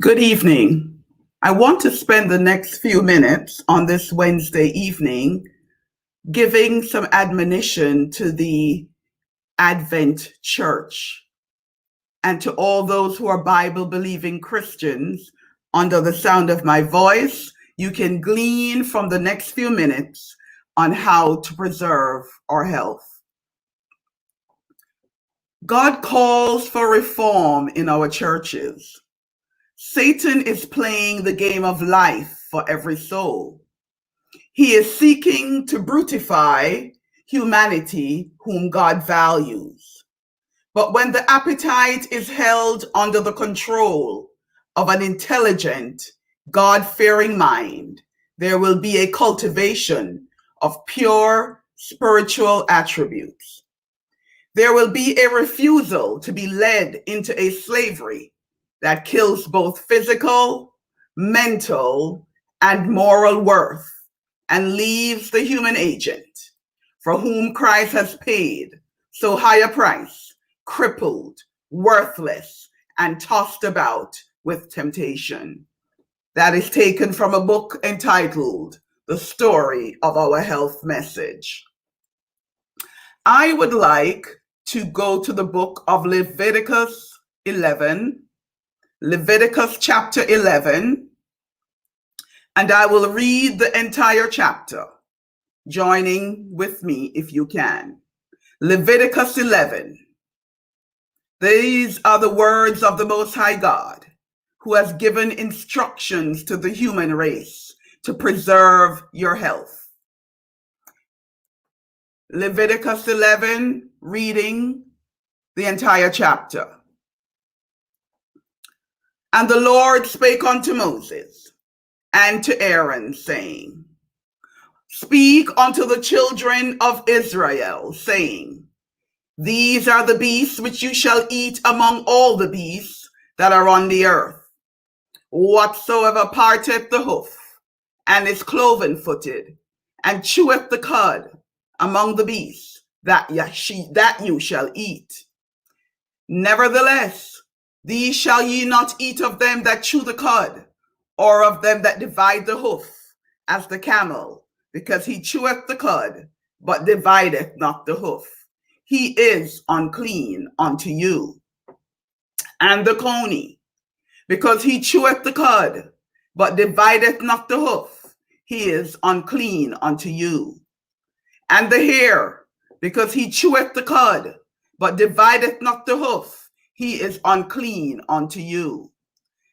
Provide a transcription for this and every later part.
Good evening. I want to spend the next few minutes on this Wednesday evening giving some admonition to the Advent Church and to all those who are Bible believing Christians under the sound of my voice. You can glean from the next few minutes on how to preserve our health. God calls for reform in our churches. Satan is playing the game of life for every soul. He is seeking to brutify humanity whom God values. But when the appetite is held under the control of an intelligent, God-fearing mind, there will be a cultivation of pure spiritual attributes. There will be a refusal to be led into a slavery that kills both physical, mental, and moral worth and leaves the human agent for whom Christ has paid so high a price, crippled, worthless, and tossed about with temptation. That is taken from a book entitled The Story of Our Health Message. I would like to go to the book of Leviticus 11, Leviticus chapter 11, and I will read the entire chapter, joining with me if you can. Leviticus 11. These are the words of the Most High God, who has given instructions to the human race to preserve your health. Leviticus 11, reading the entire chapter. And the Lord spake unto Moses and to Aaron, saying, Speak unto the children of Israel, saying, These are the beasts which you shall eat among all the beasts that are on the earth. Whatsoever parteth the hoof, and is cloven-footed, and cheweth the cud among the beasts, that you shall eat. Nevertheless, these shall ye not eat of them that chew the cud, or of them that divide the hoof, as the camel, because he cheweth the cud, but divideth not the hoof. He is unclean unto you. And the coney, because he cheweth the cud, but divideth not the hoof, he is unclean unto you. And the hare, because he cheweth the cud, but divideth not the hoof, he is unclean unto you.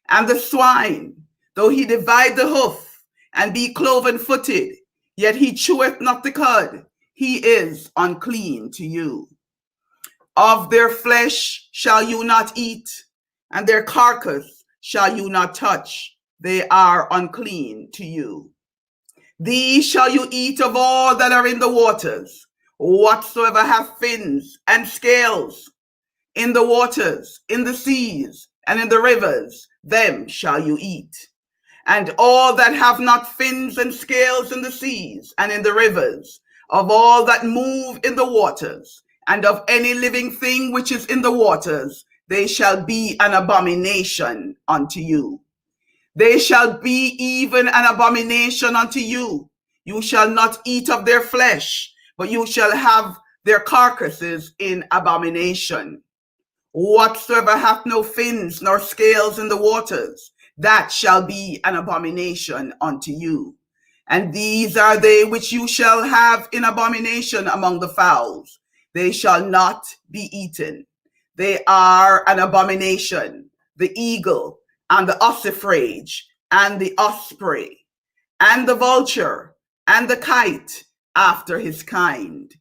And the swine, though he divide the hoof, and be cloven-footed, yet he cheweth not the cud, he is unclean to you. Of their flesh shall you not eat, and their carcass shall you not touch, they are unclean to you. These shall you eat of all that are in the waters, whatsoever have fins and scales in the waters, in the seas, and in the rivers, them shall you eat. And all that have not fins and scales in the seas and in the rivers, of all that move in the waters, and of any living thing which is in the waters, they shall be an abomination unto you. They shall be even an abomination unto you. You shall not eat of their flesh, but you shall have their carcasses in abomination. Whatsoever hath no fins nor scales in the waters, that shall be an abomination unto you. And these are they which you shall have in abomination among the fowls. They shall not be eaten. They are an abomination, the eagle, and the ossifrage, and the osprey, and the vulture, and the kite after his kind,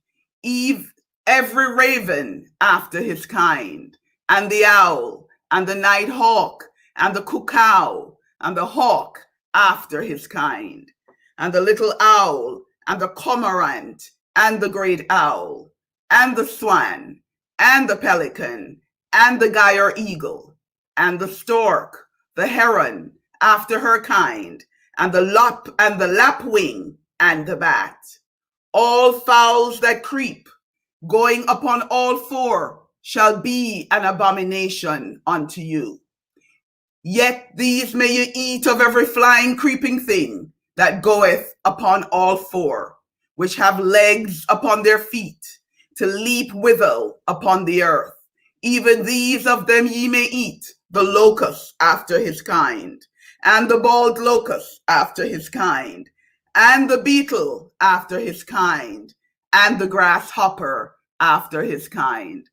every raven after his kind, and the owl, and the night hawk, and the cuckoo, and the hawk after his kind, and the little owl, and the cormorant, and the great owl, and the swan, and the pelican, and the gyre eagle, and the stork, the heron after her kind, and the lapwing, and the bat. All fowls that creep, going upon all four, shall be an abomination unto you. Yet these may ye eat of every flying creeping thing that goeth upon all four, which have legs upon their feet, to leap withal upon the earth. Even these of them ye may eat, the locust after his kind, and the bald locust after his kind, and the beetle after his kind, and the grasshopper after his kind.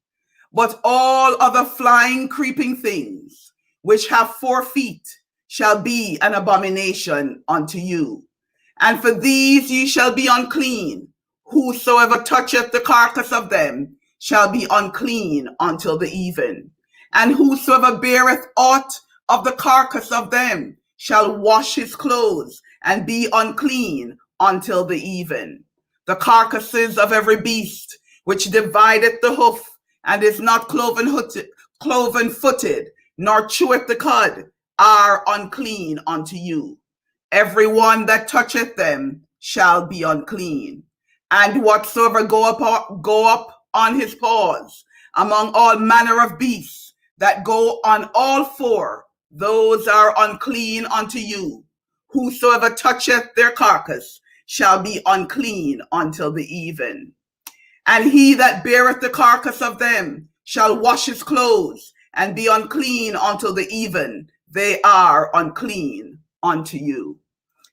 But all other flying, creeping things which have 4 feet shall be an abomination unto you. And for these ye shall be unclean. Whosoever toucheth the carcass of them shall be unclean until the even. And whosoever beareth aught of the carcass of them shall wash his clothes and be unclean until the even. The carcasses of every beast which divideth the hoof, and is not cloven footed, nor cheweth the cud, are unclean unto you. Every one that toucheth them shall be unclean. And whatsoever go up on his paws among all manner of beasts that go on all 4, those are unclean unto you. Whosoever toucheth their carcass shall be unclean until the even. And he that beareth the carcass of them shall wash his clothes and be unclean until the even. They are unclean unto you.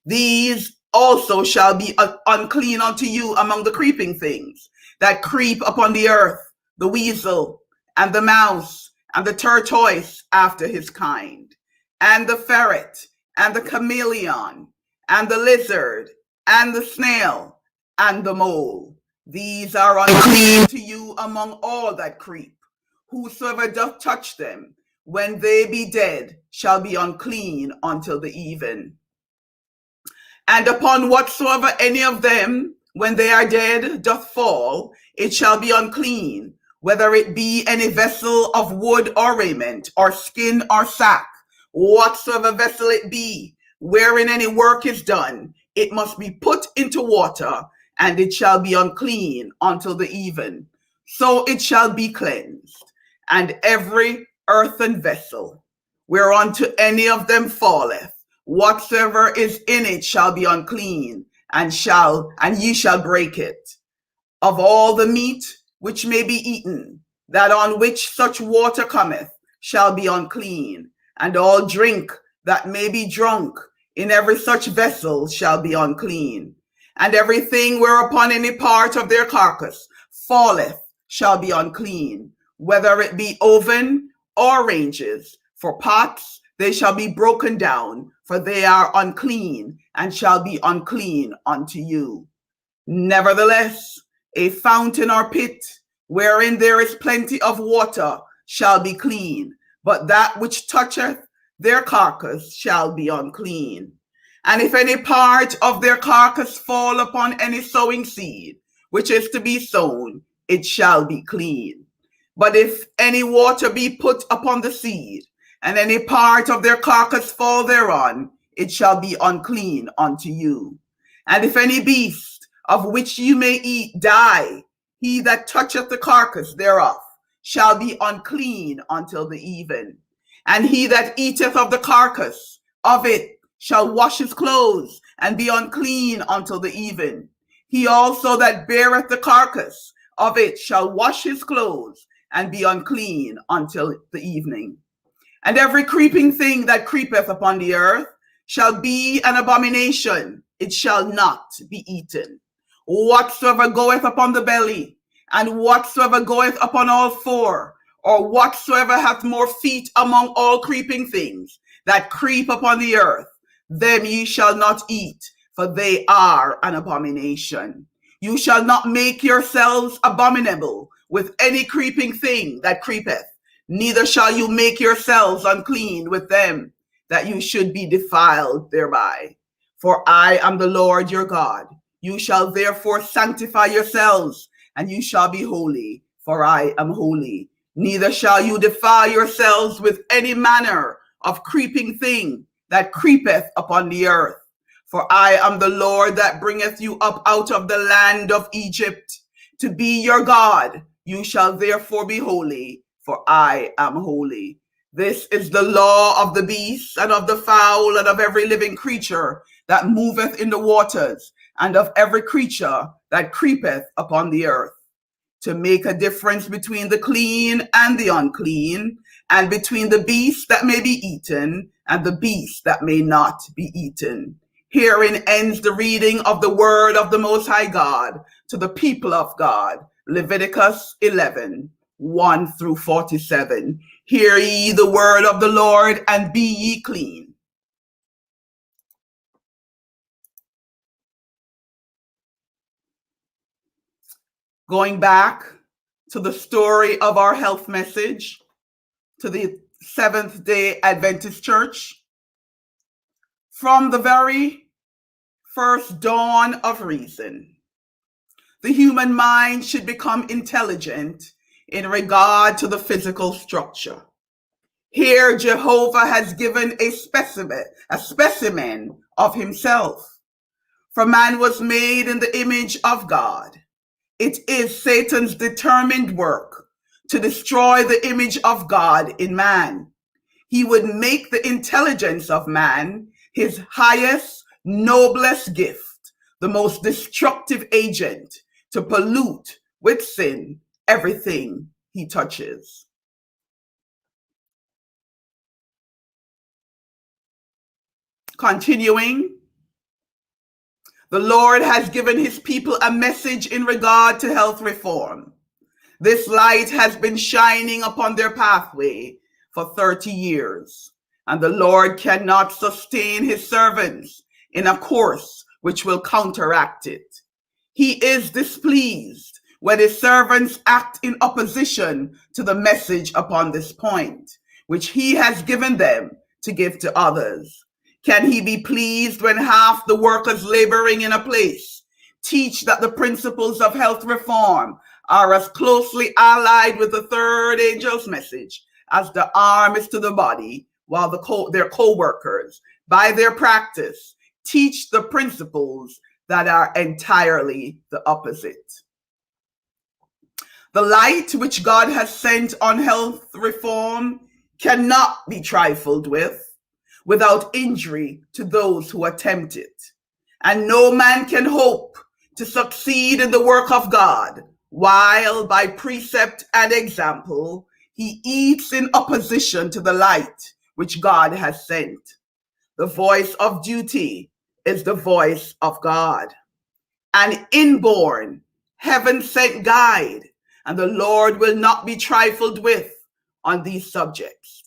These also shall be unclean unto you among the creeping things that creep upon the earth, the weasel and the mouse and the tortoise after his kind, and the ferret and the chameleon and the lizard and the snail and the mole. These are unclean to you among all that creep. Whosoever doth touch them, when they be dead, shall be unclean until the even. And upon whatsoever any of them, when they are dead, doth fall, it shall be unclean, whether it be any vessel of wood or raiment, or skin or sack, whatsoever vessel it be, wherein any work is done, it must be put into water, and it shall be unclean until the even. So it shall be cleansed. And every earthen vessel, whereunto any of them falleth, whatsoever is in it shall be unclean, and ye shall break it. Of all the meat which may be eaten, that on which such water cometh, shall be unclean, and all drink that may be drunk in every such vessel shall be unclean. And everything whereupon any part of their carcass falleth shall be unclean, whether it be oven or ranges. For pots they shall be broken down, for they are unclean, and shall be unclean unto you. Nevertheless, a fountain or pit, wherein there is plenty of water, shall be clean, but that which toucheth their carcass shall be unclean. And if any part of their carcass fall upon any sowing seed, which is to be sown, it shall be clean. But if any water be put upon the seed, and any part of their carcass fall thereon, it shall be unclean unto you. And if any beast of which you may eat die, he that toucheth the carcass thereof shall be unclean until the even. And he that eateth of the carcass of it shall wash his clothes and be unclean until the even. He also that beareth the carcass of it shall wash his clothes and be unclean until the evening. And every creeping thing that creepeth upon the earth shall be an abomination, it shall not be eaten. Whatsoever goeth upon the belly, and whatsoever goeth upon all 4, or whatsoever hath more feet among all creeping things that creep upon the earth, them ye shall not eat, for they are an abomination. You shall not make yourselves abominable with any creeping thing that creepeth, neither shall you make yourselves unclean with them, that you should be defiled thereby. For I am the Lord your God. You shall therefore sanctify yourselves, and you shall be holy, for I am holy. Neither shall you defile yourselves with any manner of creeping thing that creepeth upon the earth. For I am the Lord that bringeth you up out of the land of Egypt, to be your God. You shall therefore be holy, for I am holy. This is the law of the beast and of the fowl and of every living creature that moveth in the waters and of every creature that creepeth upon the earth, to make a difference between the clean and the unclean, and between the beast that may be eaten and the beast that may not be eaten. Herein ends the reading of the word of the Most High God to the people of God. Leviticus 11, 1 through 47. Hear ye the word of the Lord, and be ye clean. Going back to the story of our health message, to the Seventh-day Adventist Church, from the very first dawn of reason, the human mind should become intelligent in regard to the physical structure. Here, Jehovah has given a specimen of himself. For man was made in the image of God. It is Satan's determined work to destroy the image of God in man. He would make the intelligence of man his highest, noblest gift, the most destructive agent to pollute with sin everything he touches. Continuing, the Lord has given his people a message in regard to health reform. This light has been shining upon their pathway for 30 years, and the Lord cannot sustain his servants in a course which will counteract it. He is displeased when his servants act in opposition to the message upon this point, which he has given them to give to others. Can he be pleased when half the workers laboring in a place teach that the principles of health reform are as closely allied with the third angel's message as the arm is to the body, while their co-workers, by their practice, teach the principles that are entirely the opposite? The light which God has sent on health reform cannot be trifled with without injury to those who attempt it. And no man can hope to succeed in the work of God while by precept and example he eats in opposition to the light which God has sent. The voice of duty is the voice of God, an inborn, heaven-sent guide, and the Lord will not be trifled with on these subjects.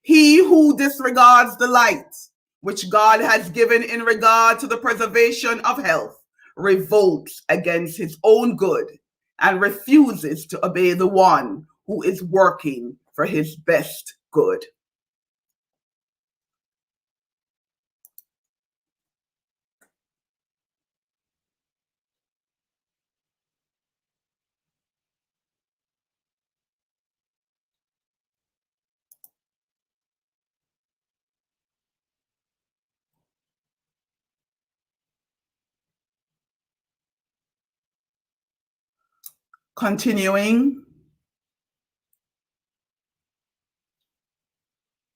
He who disregards the light which God has given in regard to the preservation of health revolts against his own good and refuses to obey the one who is working for his best good. Continuing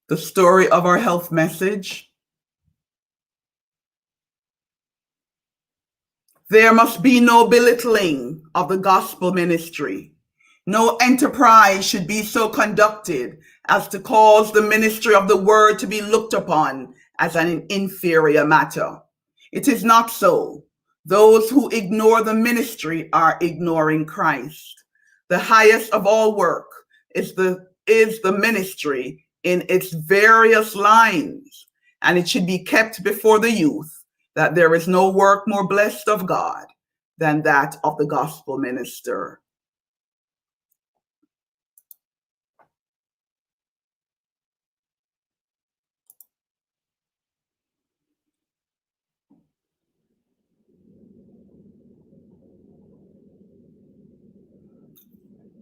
the story of our health message, there must be no belittling of the gospel ministry. No enterprise should be so conducted as to cause the ministry of the word to be looked upon as an inferior matter. It is not so. Those who ignore the ministry are ignoring Christ. The highest of all work is the ministry in its various lines, and it should be kept before the youth that there is no work more blessed of God than that of the gospel minister.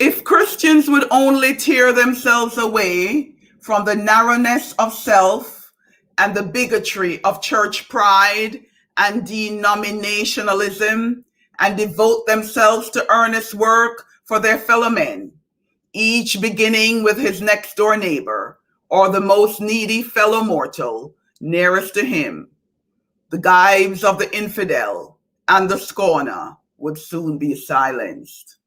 If Christians would only tear themselves away from the narrowness of self and the bigotry of church pride and denominationalism, and devote themselves to earnest work for their fellow men, each beginning with his next door neighbor or the most needy fellow mortal nearest to him. The gibes of the infidel and the scorner would soon be silenced.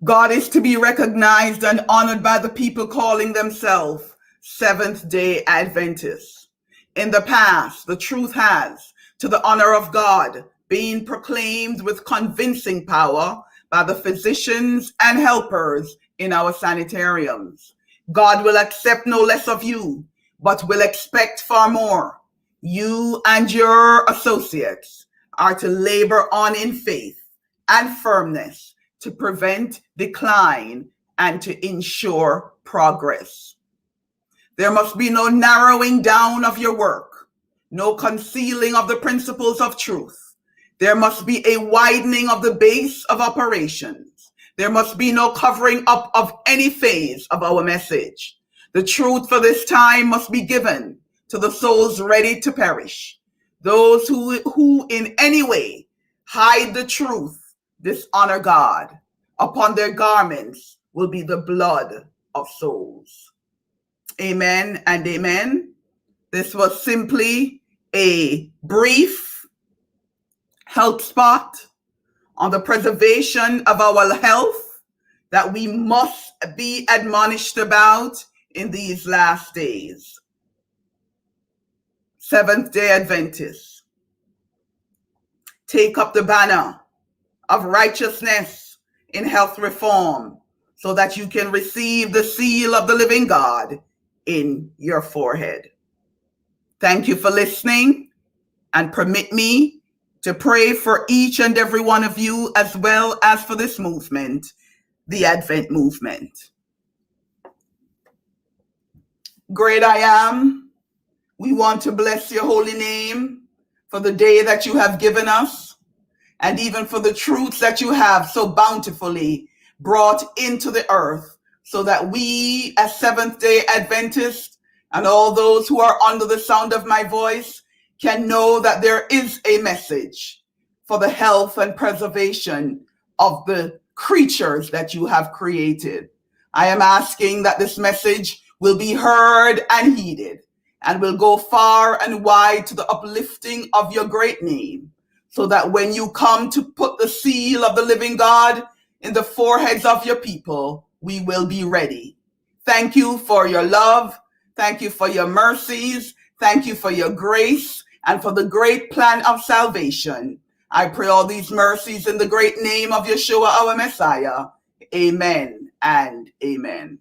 God is to be recognized and honored by the people calling themselves Seventh-day Adventists. In the past, the truth has, to the honor of God, been proclaimed with convincing power by the physicians and helpers in our sanitariums. God will accept no less of you, but will expect far more. You and your associates are to labor on in faith and firmness to prevent decline and to ensure progress. There must be no narrowing down of your work, no concealing of the principles of truth. There must be a widening of the base of operations. There must be no covering up of any phase of our message. The truth for this time must be given to the souls ready to perish. Those who in any way hide the truth dishonor God. Upon their garments will be the blood of souls. Amen and amen. This was simply a brief health spot on the preservation of our health that we must be admonished about in these last days. Seventh-day Adventists, take up the banner of righteousness in health reform so that you can receive the seal of the living God in your forehead. Thank you for listening, and permit me to pray for each and every one of you as well as for this movement, the Advent movement. Great I am, we want to bless your holy name for the day that you have given us, and even for the truths that you have so bountifully brought into the earth, so that we as Seventh-day Adventists and all those who are under the sound of my voice can know that there is a message for the health and preservation of the creatures that you have created. I am asking that this message will be heard and heeded, and will go far and wide to the uplifting of your great name, so that when you come to put the seal of the living God in the foreheads of your people, we will be ready. Thank you for your love. Thank you for your mercies. Thank you for your grace and for the great plan of salvation. I pray all these mercies in the great name of Yeshua, our Messiah. Amen and amen.